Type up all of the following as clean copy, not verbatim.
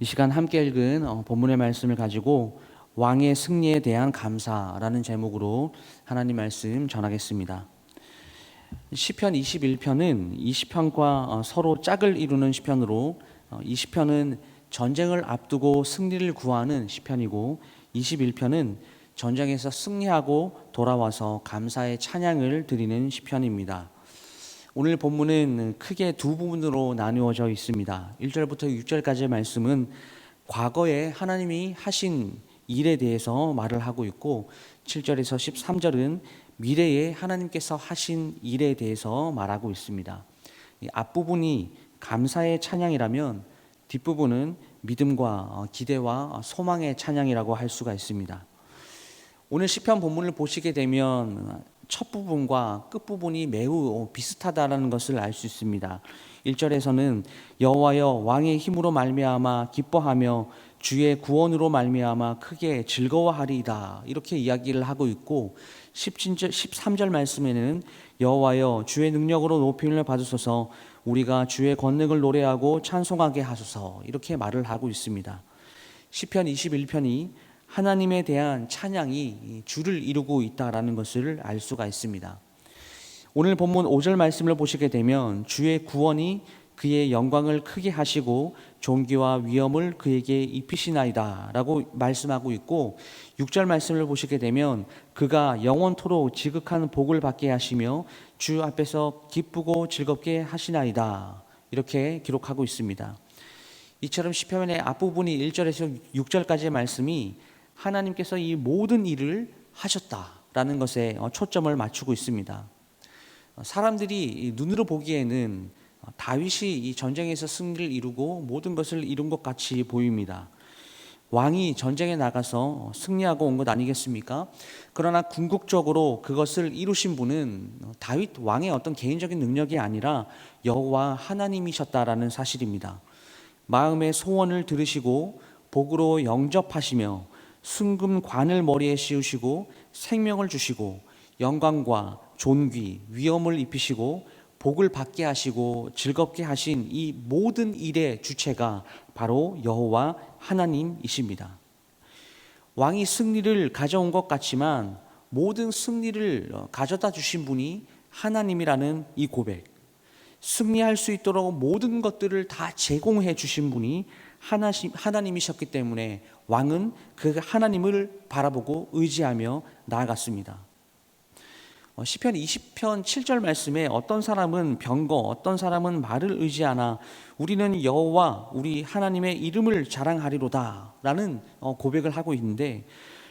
이 시간 함께 읽은 본문의 말씀을 가지고 왕의 승리에 대한 감사라는 제목으로 하나님 말씀 전하겠습니다. 시편 21편은 이 시편과 서로 짝을 이루는 시편으로 이 시편은 전쟁을 앞두고 승리를 구하는 시편이고 21편은 전쟁에서 승리하고 돌아와서 감사의 찬양을 드리는 시편입니다. 오늘 본문은 크게 두 부분으로 나누어져 있습니다. 1절부터 6절까지의 말씀은 과거에 하나님이 하신 일에 대해서 말을 하고 있고 7절에서 13절은 미래에 하나님께서 하신 일에 대해서 말하고 있습니다. 이 앞부분이 감사의 찬양이라면 뒷부분은 믿음과 기대와 소망의 찬양이라고 할 수가 있습니다. 오늘 시편 본문을 보시게 되면 첫 부분과 끝 부분이 매우 비슷하다라는 것을 알 수 있습니다. 1절에서는 여호와여 왕의 힘으로 말미암아 기뻐하며 주의 구원으로 말미암아 크게 즐거워하리이다 이렇게 이야기를 하고 있고 13절 말씀에는 여호와여 주의 능력으로 높임을 받으소서 우리가 주의 권능을 노래하고 찬송하게 하소서 이렇게 말을 하고 있습니다. 시편 21편이 하나님에 대한 찬양이 주를 이루고 있다라는 것을 알 수가 있습니다. 오늘 본문 5절 말씀을 보시게 되면 주의 구원이 그의 영광을 크게 하시고 존귀와 위엄을 그에게 입히시나이다 라고 말씀하고 있고 6절 말씀을 보시게 되면 그가 영원토록 지극한 복을 받게 하시며 주 앞에서 기쁘고 즐겁게 하시나이다 이렇게 기록하고 있습니다. 이처럼 시편의 앞부분이 1절에서 6절까지의 말씀이 하나님께서 이 모든 일을 하셨다라는 것에 초점을 맞추고 있습니다. 사람들이 눈으로 보기에는 다윗이 이 전쟁에서 승리를 이루고 모든 것을 이룬 것 같이 보입니다. 왕이 전쟁에 나가서 승리하고 온 것 아니겠습니까? 그러나 궁극적으로 그것을 이루신 분은 다윗 왕의 어떤 개인적인 능력이 아니라 여호와 하나님이셨다라는 사실입니다. 마음의 소원을 들으시고 복으로 영접하시며 순금관을 머리에 씌우시고 생명을 주시고 영광과 존귀, 위엄을 입히시고 복을 받게 하시고 즐겁게 하신 이 모든 일의 주체가 바로 여호와 하나님이십니다. 왕이 승리를 가져온 것 같지만 모든 승리를 가져다 주신 분이 하나님이라는 이 고백, 승리할 수 있도록 모든 것들을 다 제공해 주신 분이 하나님이셨기 때문에 왕은 그 하나님을 바라보고 의지하며 나아갔습니다. 시편 20편 7절 말씀에 어떤 사람은 병거, 어떤 사람은 말을 의지하나 우리는 여호와 우리 하나님의 이름을 자랑하리로다 라는 고백을 하고 있는데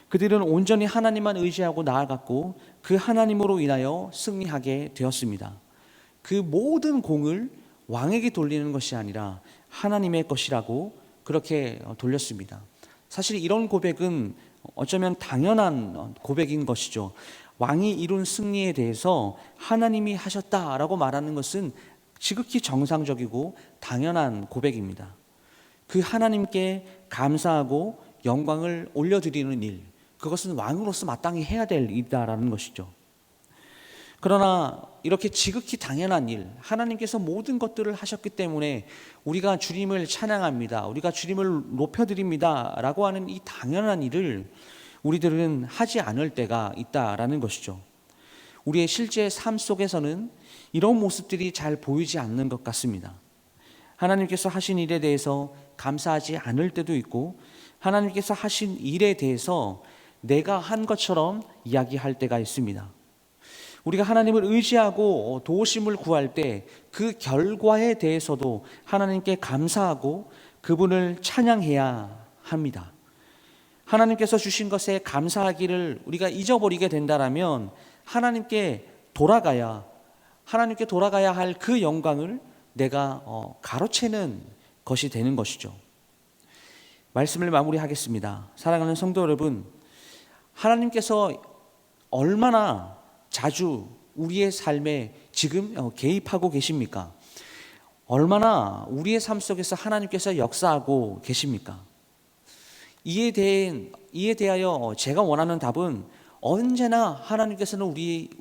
그들은 온전히 하나님만 의지하고 나아갔고 그 하나님으로 인하여 승리하게 되었습니다. 그 모든 공을 왕에게 돌리는 것이 아니라 하나님의 것이라고 그렇게 돌렸습니다. 사실 이런 고백은 어쩌면 당연한 고백인 것이죠. 왕이 이룬 승리에 대해서 하나님이 하셨다라고 말하는 것은 지극히 정상적이고 당연한 고백입니다. 그 하나님께 감사하고 영광을 올려드리는 일, 그것은 왕으로서 마땅히 해야 될 일이다라는 것이죠. 그러나 이렇게 지극히 당연한 일, 하나님께서 모든 것들을 하셨기 때문에 우리가 주님을 찬양합니다, 우리가 주님을 높여드립니다 라고 하는 이 당연한 일을 우리들은 하지 않을 때가 있다라는 것이죠. 우리의 실제 삶 속에서는 이런 모습들이 잘 보이지 않는 것 같습니다. 하나님께서 하신 일에 대해서 감사하지 않을 때도 있고 하나님께서 하신 일에 대해서 내가 한 것처럼 이야기할 때가 있습니다. 우리가 하나님을 의지하고 도우심을 구할 때 그 결과에 대해서도 하나님께 감사하고 그분을 찬양해야 합니다. 하나님께서 주신 것에 감사하기를 우리가 잊어버리게 된다면 하나님께 돌아가야 할 그 영광을 내가 가로채는 것이 되는 것이죠. 말씀을 마무리하겠습니다. 사랑하는 성도 여러분, 하나님께서 얼마나 자주 우리의 삶에 지금 개입하고 계십니까? 얼마나 우리의 삶 속에서 하나님께서 역사하고 계십니까? 이에 대하여 제가 원하는 답은 언제나 하나님께서는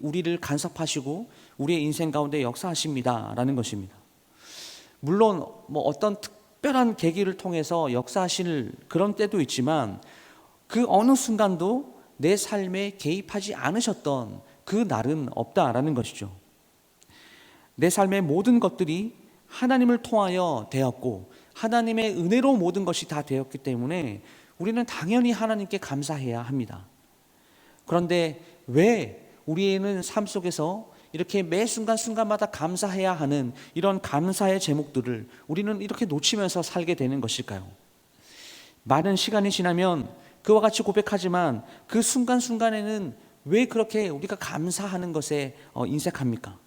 우리를 간섭하시고 우리의 인생 가운데 역사하십니다라는 것입니다. 물론 어떤 특별한 계기를 통해서 역사하실 그런 때도 있지만 그 어느 순간도 내 삶에 개입하지 않으셨던 그 날은 없다라는 것이죠. 내 삶의 모든 것들이 하나님을 통하여 되었고 하나님의 은혜로 모든 것이 다 되었기 때문에 우리는 당연히 하나님께 감사해야 합니다. 그런데 왜 우리는 삶 속에서 이렇게 매 순간순간마다 감사해야 하는 이런 감사의 제목들을 우리는 이렇게 놓치면서 살게 되는 것일까요? 많은 시간이 지나면 그와 같이 고백하지만 그 순간순간에는 왜 그렇게 우리가 감사하는 것에 인색합니까?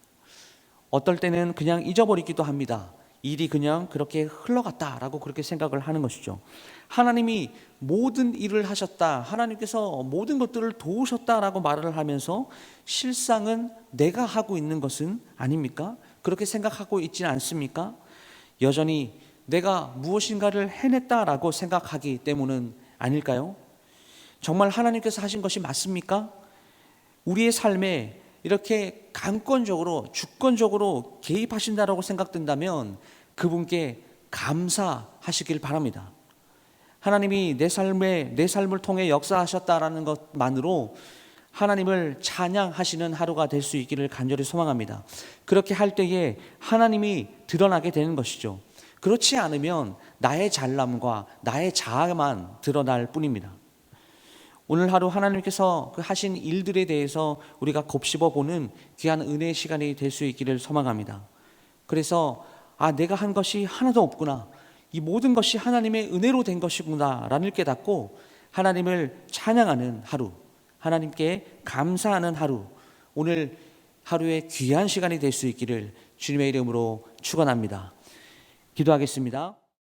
어떨 때는 그냥 잊어버리기도 합니다. 일이 그냥 그렇게 흘러갔다라고 그렇게 생각을 하는 것이죠. 하나님이 모든 일을 하셨다, 하나님께서 모든 것들을 도우셨다라고 말을 하면서 실상은 내가 하고 있는 것은 아닙니까? 그렇게 생각하고 있지는 않습니까? 여전히 내가 무엇인가를 해냈다라고 생각하기 때문은 아닐까요? 정말 하나님께서 하신 것이 맞습니까? 우리의 삶에 이렇게 강권적으로 주권적으로 개입하신다라고 생각된다면 그분께 감사하시길 바랍니다. 하나님이 내 삶을 통해 역사하셨다라는 것만으로 하나님을 찬양하시는 하루가 될 수 있기를 간절히 소망합니다. 그렇게 할 때에 하나님이 드러나게 되는 것이죠. 그렇지 않으면 나의 잘남과 나의 자아만 드러날 뿐입니다. 오늘 하루 하나님께서 그 하신 일들에 대해서 우리가 곱씹어 보는 귀한 은혜의 시간이 될 수 있기를 소망합니다. 그래서 내가 한 것이 하나도 없구나, 이 모든 것이 하나님의 은혜로 된 것이구나 라는 깨닫고 하나님을 찬양하는 하루, 하나님께 감사하는 하루, 오늘 하루의 귀한 시간이 될 수 있기를 주님의 이름으로 축원합니다. 기도하겠습니다.